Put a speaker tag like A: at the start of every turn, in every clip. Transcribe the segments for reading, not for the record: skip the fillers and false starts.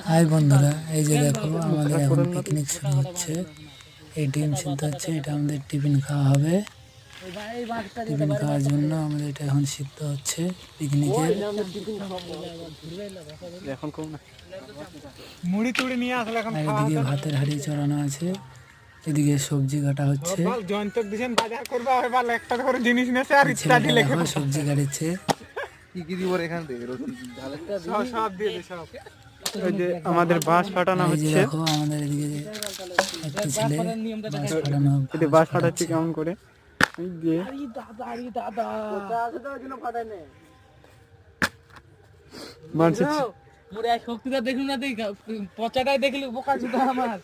A: High বন্ধুরা, এই যে দেখো আমাদের এখন পিকনিক শুরু হচ্ছে। এই ডিম সিদ্ধ হচ্ছে, এটা আমাদের টিফিন খাওয়া হবে। টিফিন খাওয়ার জন্য আমাদের এটা এখন সিদ্ধ হচ্ছে পিকনিকের। এদিকে ভাতের হাঁড়ি চড়ানো আছে, এদিকে সবজি কাটা হচ্ছে। সবজি কাটছে,
B: আমাদের বাঁশ ফাটানো হচ্ছে।
A: দেখো আমাদের এদিকে একটা ছেলে
B: বাঁশ ফাটাচ্ছে কেমন করে।
C: শক্তিটা দেখলু না, পচাটাই দেখলি বোকা চুদা আমার।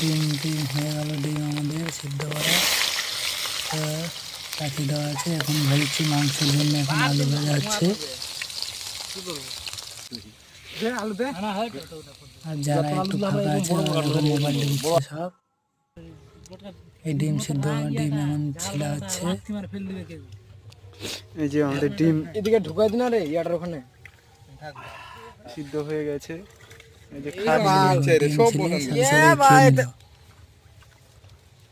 A: ডিম হয়ে গেল, ডিম আমাদের সিদ্ধ করা রাখি দেওয়া আছে। এখন ভাবছি মাংসের জন্য এখন আলু ভাজা হচ্ছে। আর যারা একটু ফাঁকা আছে মোবাইল দেখছে সব। এই ডিম সিদ্ধ ডিম এমন ছিলা হচ্ছে।
B: এই যে আমাদের ডিম
C: এদিকে ঢুকাই দিন রে, ইয়াটার ওখানে
B: সিদ্ধ হয়ে গেছে। এই যে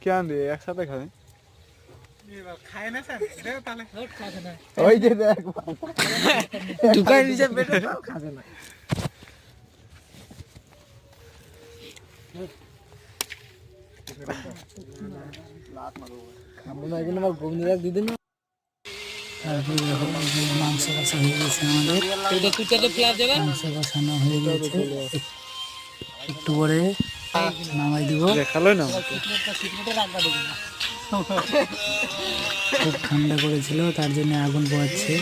B: কেন রে একসাথে খাবে।
C: ওই যে দেখ ঢুকাই দিছে পেটে, খাবে না।
A: তারপরে মাংস কষা হয়ে গেছে আমাদের। মাংস কষানো হয়ে গেছে, একটু পরে নামাই দিব। খুব ঠান্ডা করেছিল, তার জন্য আগুন পোহাচ্ছে।